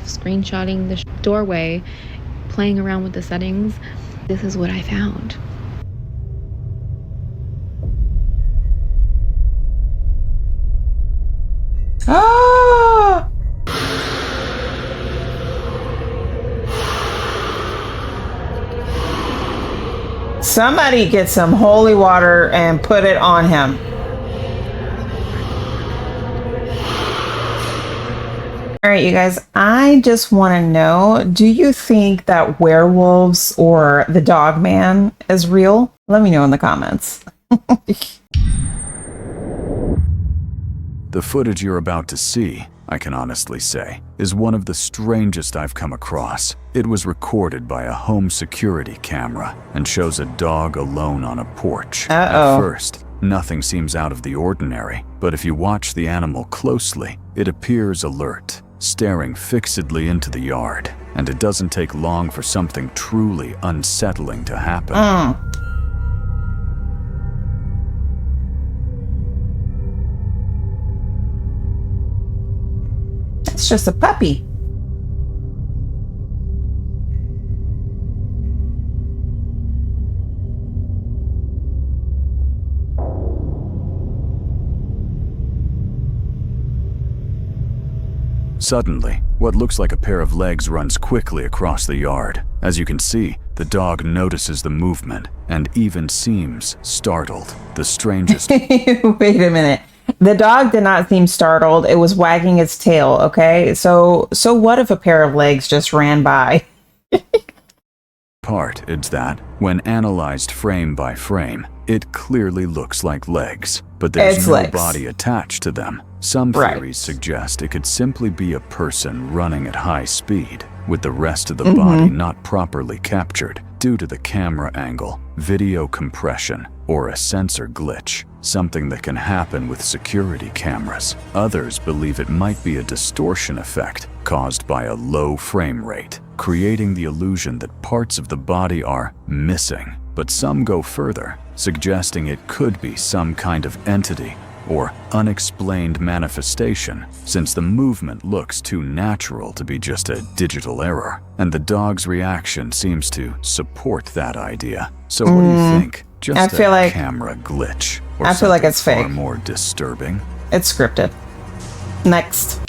screenshotting the doorway, playing around with the settings. This is what I found. Ah! Somebody get some holy water and put it on him. All right, you guys, I just want to know, do you think that werewolves or the Dogman is real? Let me know in the comments. The footage you're about to see, I can honestly say, is one of the strangest I've come across. It was recorded by a home security camera and shows a dog alone on a porch. Uh-oh. At first, nothing seems out of the ordinary, but if you watch the animal closely, it appears alert, staring fixedly into the yard, and it doesn't take long for something truly unsettling to happen. It's just a puppy. Suddenly, what looks like a pair of legs runs quickly across the yard. As you can see, the dog notices the movement and even seems startled. The strangest... Wait a minute. The dog did not seem startled. It was wagging its tail, okay? So what if a pair of legs just ran by? part is that, when analyzed frame by frame, it clearly looks like legs, but there's no body attached to them. Some theories suggest it could simply be a person running at high speed, with the rest of the body not properly captured due to the camera angle, video compression, or a sensor glitch, something that can happen with security cameras. Others believe it might be a distortion effect caused by a low frame rate, creating the illusion that parts of the body are missing. But some go further, suggesting it could be some kind of entity or unexplained manifestation, since the movement looks too natural to be just a digital error, and the dog's reaction seems to support that idea. So what do you think? Just a camera glitch? Or I feel like it's fake. Far more disturbing? It's scripted. Next.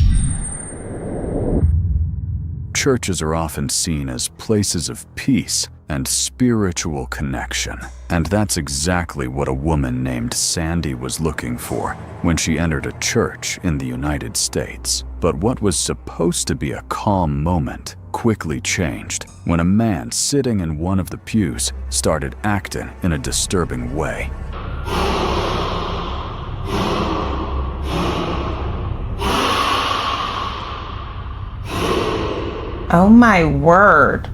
Churches are often seen as places of peace and spiritual connection, and that's exactly what a woman named Sandy was looking for when she entered a church in the United States. But what was supposed to be a calm moment quickly changed when a man sitting in one of the pews started acting in a disturbing way. Oh my word.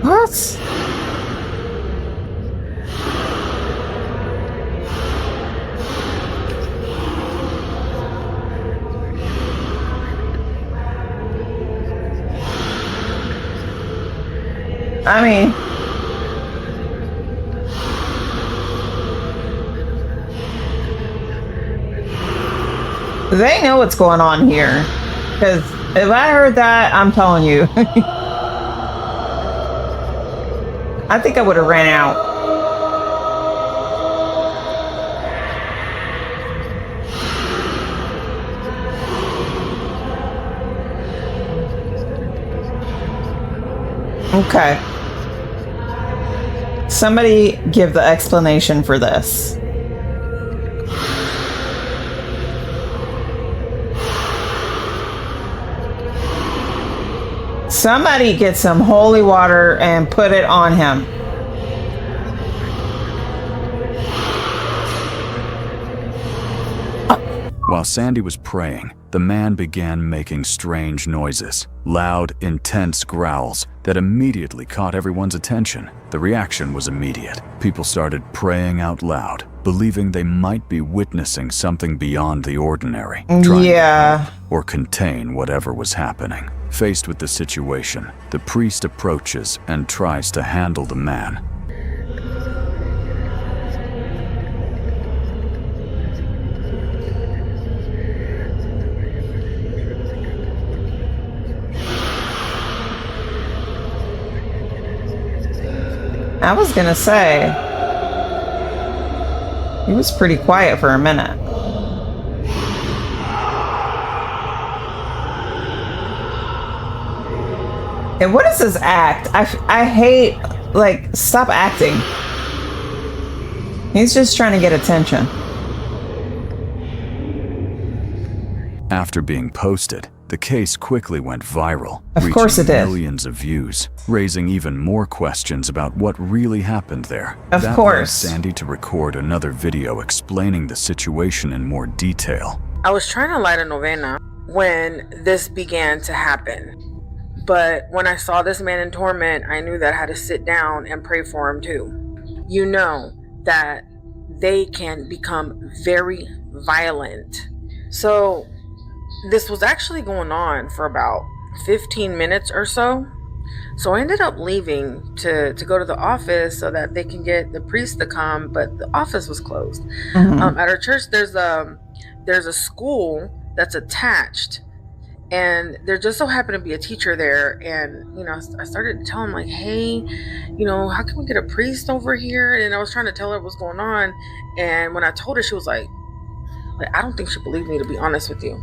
What? I mean, they know what's going on here. Because if I heard that, I'm telling you. I think I would have ran out. Okay. Somebody give the explanation for this. Somebody get some holy water and put it on him. While Sandy was praying, the man began making strange noises, loud, intense growls that immediately caught everyone's attention. The reaction was immediate. People started praying out loud, believing they might be witnessing something beyond the ordinary, trying to help or contain whatever was happening. Faced with the situation, the priest approaches and tries to handle the man. I was gonna say, he was pretty quiet for a minute. And what is this act? I hate, like, stop acting. He's just trying to get attention. After being posted, the case quickly went viral, of course it did. Millions of views, raising even more questions about what really happened there. Of course. That led Sandy to record another video explaining the situation in more detail. I was trying to light a novena when this began to happen. But when I saw this man in torment, I knew that I had to sit down and pray for him too. You know that they can become very violent. So this was actually going on for about 15 minutes or so. So I ended up leaving to go to the office so that they can get the priest to come, but the office was closed. At our church, there's a school that's attached, and there just so happened to be a teacher there. And, you know, I started to tell him, like, hey, you know, how can we get a priest over here? And I was trying to tell her what's going on. And when I told her, she was like, I don't think she believed me, to be honest with you.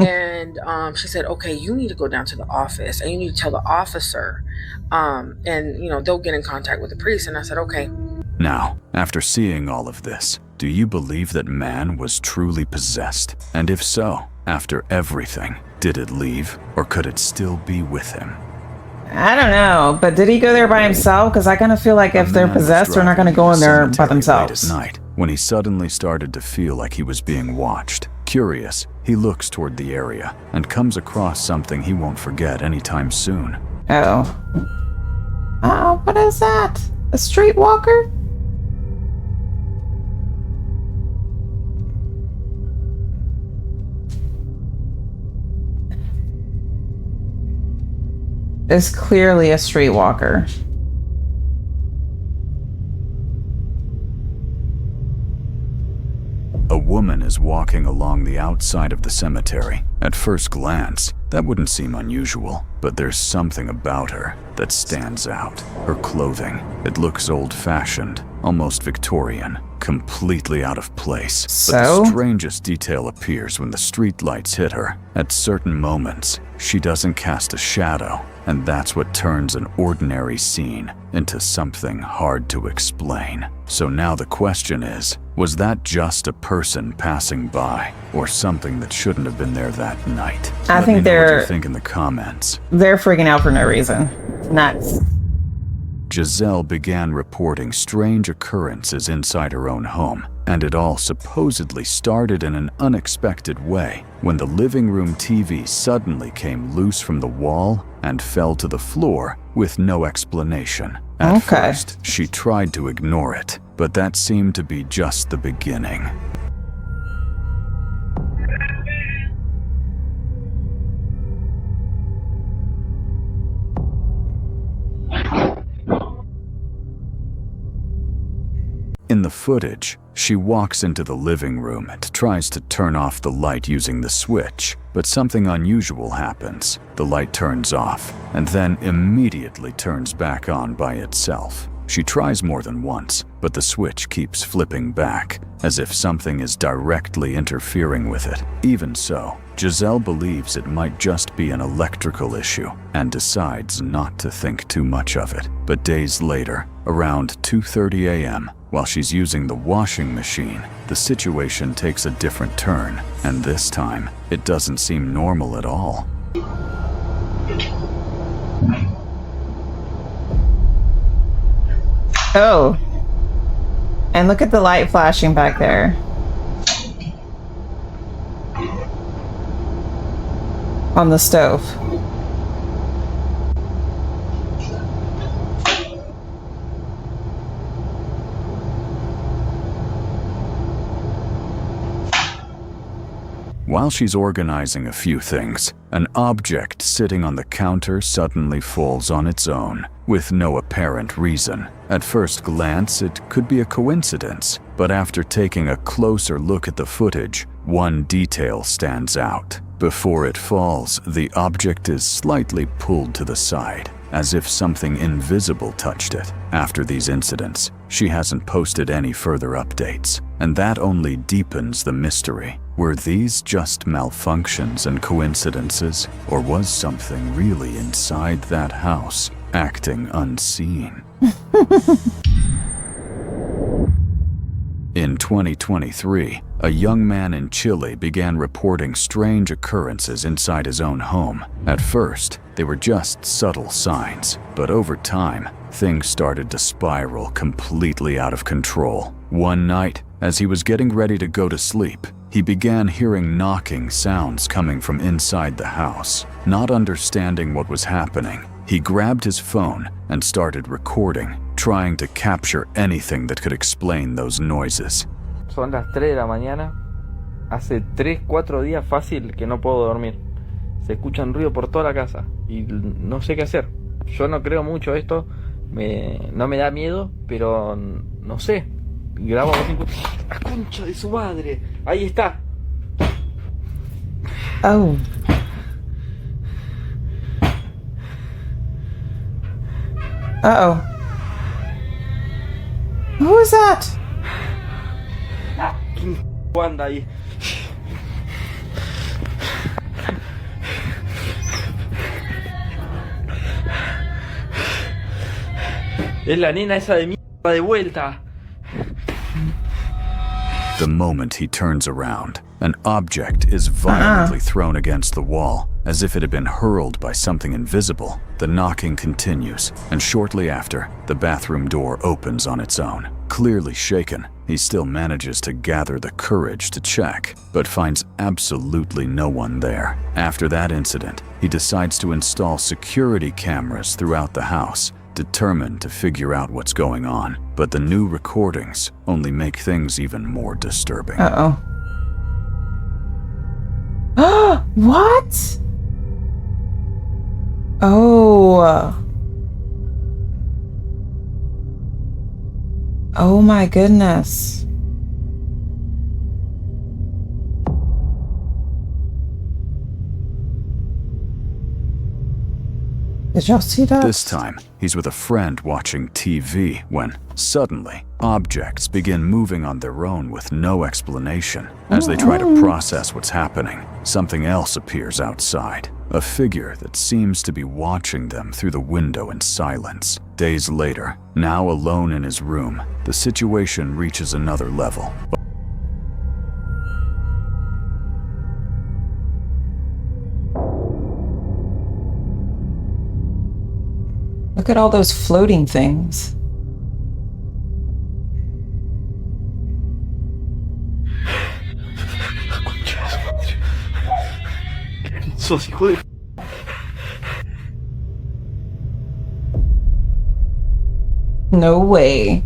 And she said, okay, you need to go down to the office and you need to tell the officer, and, you know, they'll get in contact with the priest. And I said, okay. Now, after seeing all of this, do you believe that man was truly possessed? And if so, after everything, did it leave, or could it still be with him? I don't know, but did he go there by himself? Because I kind of feel like if they're possessed, they're not going to go in there by themselves. Late at night, when he suddenly started to feel like he was being watched. Curious, he looks toward the area and comes across something he won't forget anytime soon. Oh. Oh, what is that? A streetwalker? It's clearly a streetwalker. A woman is walking along the outside of the cemetery. At first glance, that wouldn't seem unusual, but there's something about her that stands out. Her clothing, it looks old-fashioned, almost Victorian, completely out of place. So? But the strangest detail appears when the streetlights hit her. At certain moments, she doesn't cast a shadow, and that's what turns an ordinary scene into something hard to explain. So now the question is, was that just a person passing by, or something that shouldn't have been there that night? I Let think me know they're... what you think in the comments. They're freaking out for no reason. Nuts. Giselle began reporting strange occurrences inside her own home, and it all supposedly started in an unexpected way when the living room TV suddenly came loose from the wall and fell to the floor with no explanation. At first, she tried to ignore it, but that seemed to be just the beginning. In the footage, she walks into the living room and tries to turn off the light using the switch, but something unusual happens. The light turns off, and then immediately turns back on by itself. She tries more than once, but the switch keeps flipping back, as if something is directly interfering with it. Even so, Giselle believes it might just be an electrical issue and decides not to think too much of it. But days later, around 2:30 a.m., while she's using the washing machine, the situation takes a different turn, and this time, it doesn't seem normal at all. Oh. And look at the light flashing back there. on the stove. While she's organizing a few things, an object sitting on the counter suddenly falls on its own, with no apparent reason. At first glance, it could be a coincidence, but after taking a closer look at the footage, one detail stands out. Before it falls, the object is slightly pulled to the side, as if something invisible touched it. After these incidents, she hasn't posted any further updates, and that only deepens the mystery. Were these just malfunctions and coincidences, or was something really inside that house, acting unseen? In 2023, a young man in Chile began reporting strange occurrences inside his own home. At first, they were just subtle signs, but over time, things started to spiral completely out of control. One night, as he was getting ready to go to sleep, he began hearing knocking sounds coming from inside the house. Not understanding what was happening, he grabbed his phone and started recording, trying to capture anything that could explain those noises. Son las 3 de la mañana. Hace 3-4 días fácil que no puedo dormir. Se escuchan ruido por toda la casa y no sé qué hacer. Yo no creo mucho esto, no me da miedo, pero no sé. Grabo ¡la concha de su madre! Ahí está. Oh. Uh-oh. Who was that? ¿Quién anda ahí? Es la nena esa de mierda de vuelta. The moment he turns around, an object is violently thrown against the wall, as if it had been hurled by something invisible. The knocking continues, and shortly after, the bathroom door opens on its own. Clearly shaken, he still manages to gather the courage to check, but finds absolutely no one there. After that incident, he decides to install security cameras throughout the house, determined to figure out what's going on. But the new recordings only make things even more disturbing. Uh-oh. What? Oh. Oh my goodness. Did y'all see that? This time, he's with a friend watching TV when, suddenly, objects begin moving on their own with no explanation. As they try to process what's happening, something else appears outside. A figure that seems to be watching them through the window in silence. Days later, now alone in his room, the situation reaches another level. Look at all those floating things. Sos hijo de... No way.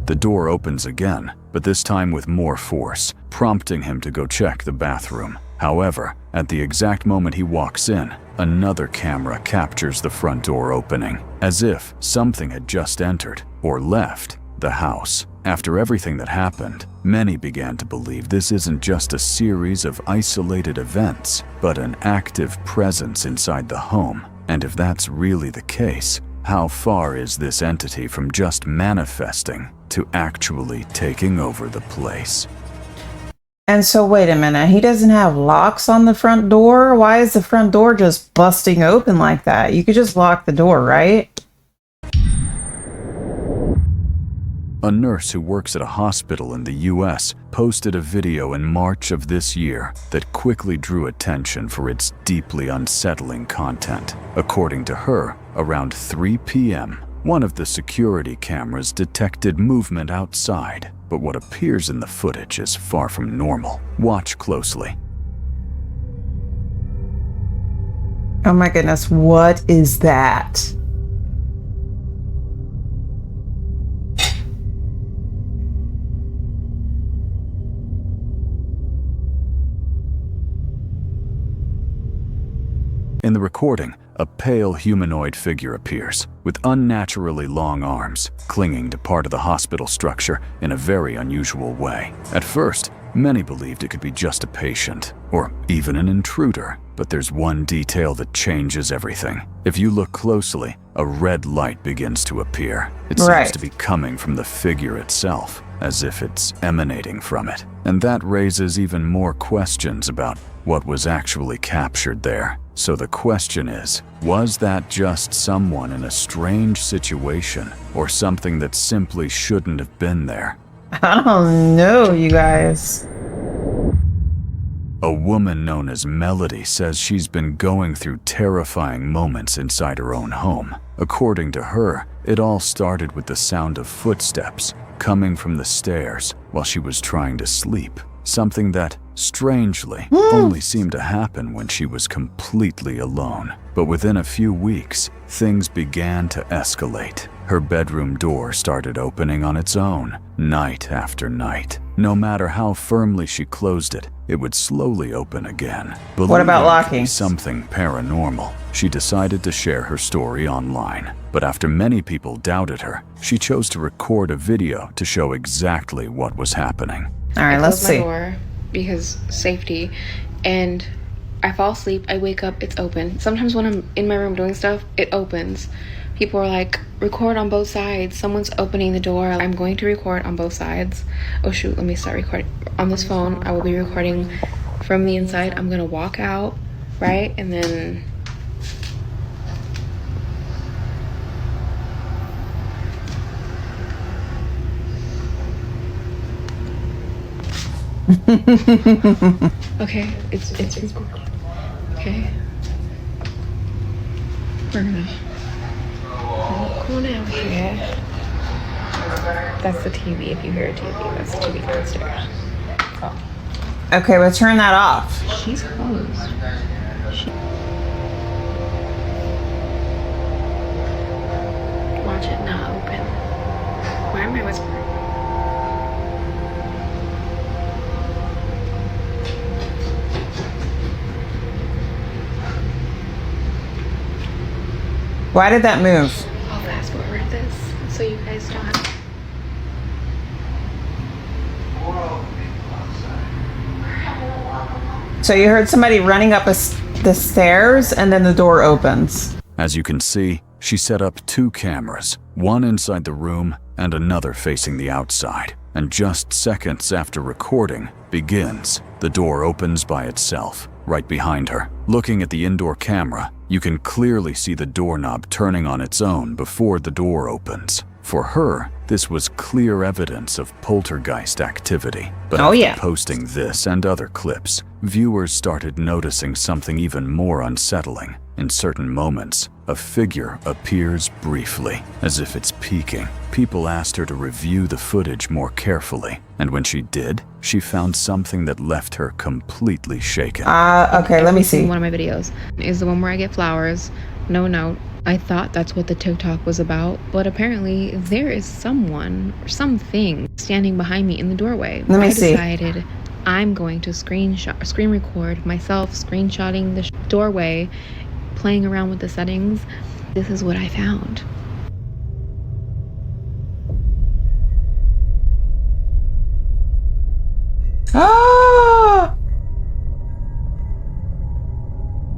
The door opens again, but this time with more force, prompting him to go check the bathroom. However, at the exact moment he walks in, another camera captures the front door opening, as if something had just entered, or left, the house. After everything that happened, many began to believe this isn't just a series of isolated events, but an active presence inside the home. And if that's really the case, how far is this entity from just manifesting to actually taking over the place? And so wait a minute, he doesn't have locks on the front door? Why is the front door just busting open like that? You could just lock the door, right? A nurse who works at a hospital in the US posted a video in March of this year that quickly drew attention for its deeply unsettling content. According to her, around 3 p.m., one of the security cameras detected movement outside, but what appears in the footage is far from normal. Watch closely. Oh my goodness, what is that? In the recording, a pale humanoid figure appears, with unnaturally long arms, clinging to part of the hospital structure in a very unusual way. At first, many believed it could be just a patient, or even an intruder, but there's one detail that changes everything. If you look closely, a red light begins to appear. It seems to be coming from the figure itself, as if it's emanating from it. And that raises even more questions about what was actually captured there. So the question is, was that just someone in a strange situation, or something that simply shouldn't have been there? I don't know, you guys. A woman known as Melody says she's been going through terrifying moments inside her own home. According to her, it all started with the sound of footsteps coming from the stairs while she was trying to sleep. Something that, strangely, only seemed to happen when she was completely alone. But within a few weeks, things began to escalate. Her bedroom door started opening on its own, night after night. No matter how firmly she closed it, it would slowly open again. What about locking? Something paranormal. She decided to share her story online. But after many people doubted her, she chose to record a video to show exactly what was happening. All right, let's see. I close my door because safety, and I fall asleep, I wake up, it's open. Sometimes when I'm in my room doing stuff, it opens. People are like, record on both sides. Someone's opening the door. I'm going to record on both sides. Oh shoot, let me start recording. On this phone, I will be recording from the inside. I'm gonna walk out, right? And then okay, it's recording. Okay. We're gonna go down here. That's the TV. If you hear a TV, that's the TV downstairs. Oh. Okay, but turn that off. She's closed. Watch it not open. Why am I whispering? Why did that move? I'll fast forward this so you guys don't have to. So you heard somebody running up the stairs and then the door opens. As you can see, she set up 2 cameras, one inside the room and another facing the outside. And just seconds after recording begins, the door opens by itself, right behind her. Looking at the indoor camera, you can clearly see the doorknob turning on its own before the door opens. For her, this was clear evidence of poltergeist activity. But after posting this and other clips, viewers started noticing something even more unsettling. In certain moments, a figure appears briefly, as if it's peeking. People asked her to review the footage more carefully, and when she did, she found something that left her completely shaken. Okay, let me see. One of my videos is the one where I get flowers, no note. I thought that's what the TikTok was about, but apparently there is someone or something standing behind me in the doorway. Let me see. I decided I'm going to screen record myself screenshotting the doorway, playing around with the settings. This is what I found. Ah!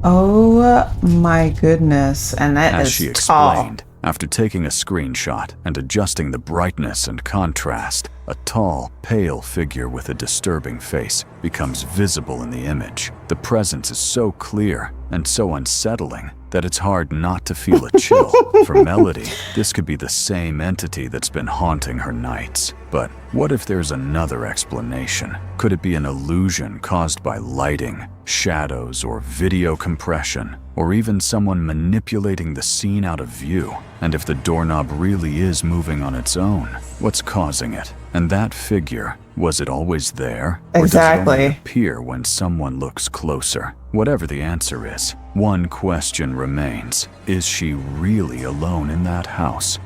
Oh my goodness. And that As is she tall. explained, after taking a screenshot and adjusting the brightness and contrast, a tall, pale figure with a disturbing face becomes visible in the image. The presence is so clear and so unsettling that it's hard not to feel a chill. For Melody, this could be the same entity that's been haunting her nights. But what if there's another explanation? Could it be an illusion caused by lighting, shadows, or video compression? Or even someone manipulating the scene out of view? And if the doorknob really is moving on its own, what's causing it? And that figure, was it always there? Exactly. Or does it only appear when someone looks closer? Whatever the answer is, one question remains. Is she really alone in that house?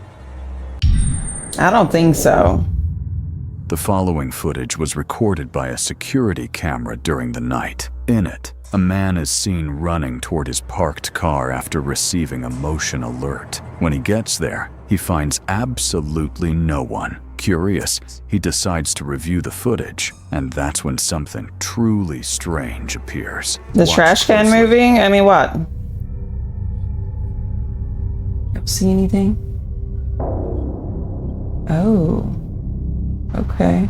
I don't think so. The following footage was recorded by a security camera during the night. In it, a man is seen running toward his parked car after receiving a motion alert. When he gets there, he finds absolutely no one. Curious, he decides to review the footage, and that's when something truly strange appears. The trash can moving? I mean, what? Don't see anything? Oh. Okay.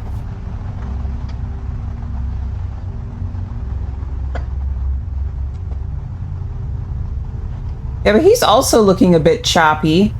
Yeah, but he's also looking a bit choppy.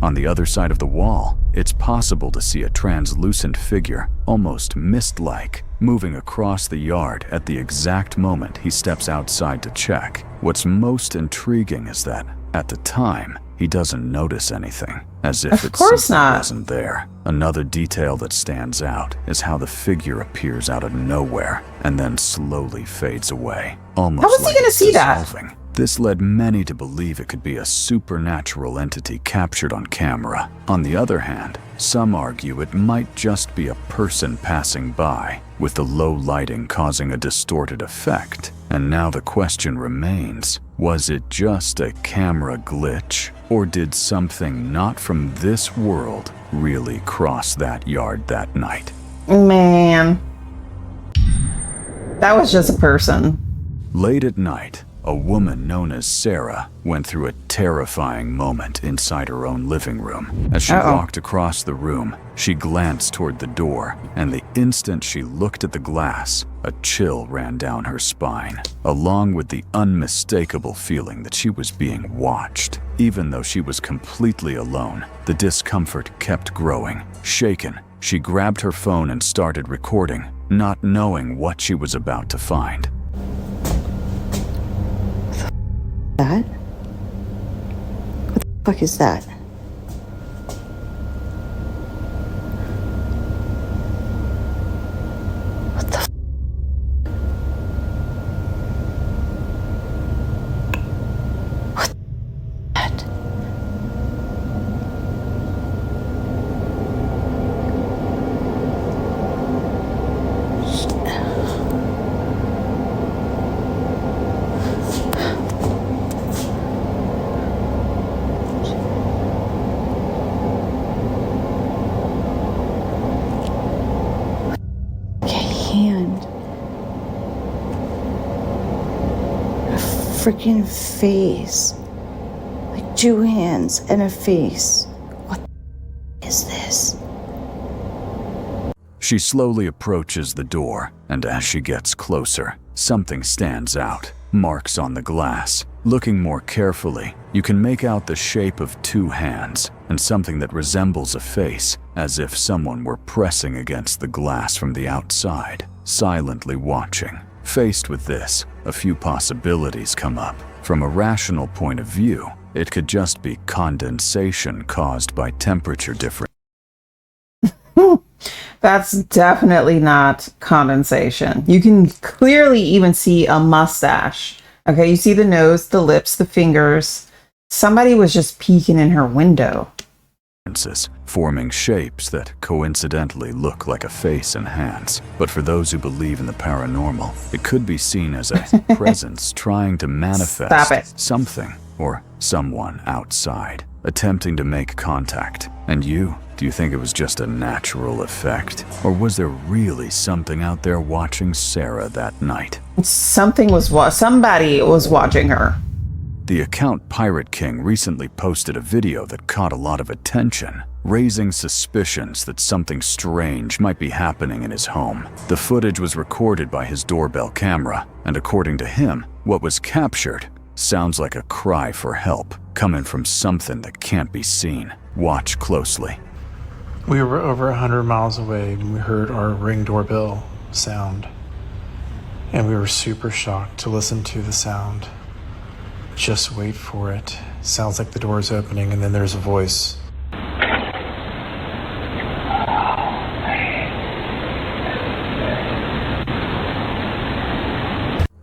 On the other side of the wall, it's possible to see a translucent figure, almost mist-like, moving across the yard at the exact moment he steps outside to check. What's most intriguing is that, at the time, he doesn't notice anything, as if it simply wasn't there. Another detail that stands out is how the figure appears out of nowhere and then slowly fades away, almost how was like he gonna see dissolving. that? This led many to believe it could be a supernatural entity captured on camera. On the other hand, some argue it might just be a person passing by, with the low lighting causing a distorted effect. And now the question remains, was it just a camera glitch? Or did something not from this world really cross that yard that night? Man. That was just a person. Late at night, a woman known as Sarah went through a terrifying moment inside her own living room. As she walked across the room, she glanced toward the door, and the instant she looked at the glass, a chill ran down her spine, along with the unmistakable feeling that she was being watched. Even though she was completely alone, the discomfort kept growing. Shaken, she grabbed her phone and started recording, not knowing what she was about to find. That? What the fuck is that? What the What that? Freaking face. Like 2 hands and a face. What is this? She slowly approaches the door, and as she gets closer, something stands out. Marks on the glass. Looking more carefully, you can make out the shape of 2 hands and something that resembles a face, as if someone were pressing against the glass from the outside, silently watching. Faced with this, a few possibilities come up. From a rational point of view, it could just be condensation caused by temperature difference. That's definitely not condensation. You can clearly even see a mustache. Okay, you see the nose, the lips, the fingers. Somebody was just peeking in her window. Forming shapes that coincidentally look like a face and hands. But for those who believe in the paranormal, it could be seen as a presence trying to manifest something or someone outside, attempting to make contact. And you? Do you think it was just a natural effect? Or was there really something out there watching Sarah that night? Somebody was watching her. The account Pirate King recently posted a video that caught a lot of attention, raising suspicions that something strange might be happening in his home. The footage was recorded by his doorbell camera, and according to him, what was captured sounds like a cry for help coming from something that can't be seen. Watch closely. We were over 100 miles away when we heard our Ring doorbell sound, and we were super shocked to listen to the sound. Just wait for it. Sounds like the door is opening, and then there's a voice.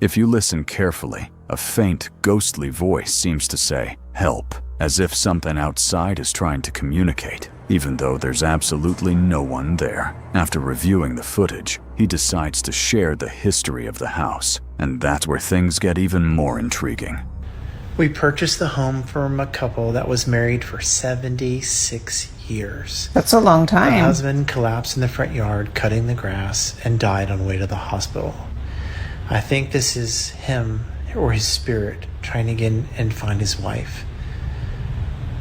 If you listen carefully, a faint, ghostly voice seems to say, "Help," as if something outside is trying to communicate, even though there's absolutely no one there. After reviewing the footage, he decides to share the history of the house, and that's where things get even more intriguing. We purchased the home from a couple that was married for 76 years. That's a long time. The husband collapsed in the front yard cutting the grass and died on the way to the hospital. I think this is him or his spirit trying to get in and find his wife.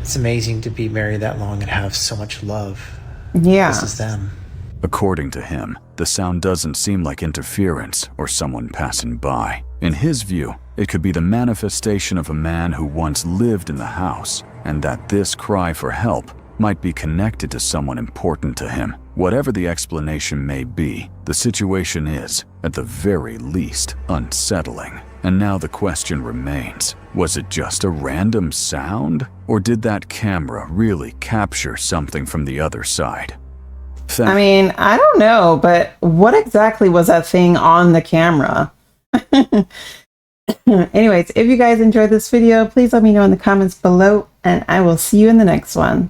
It's amazing to be married that long and have so much love. Yeah. This is them. According to him, the sound doesn't seem like interference or someone passing by. In his view, it could be the manifestation of a man who once lived in the house, and that this cry for help might be connected to someone important to him. Whatever the explanation may be, the situation is, at the very least, unsettling. And now the question remains, was it just a random sound? Or did that camera really capture something from the other side? I mean, I don't know, but what exactly was that thing on the camera? Anyways, if you guys enjoyed this video, please let me know in the comments below, and I will see you in the next one.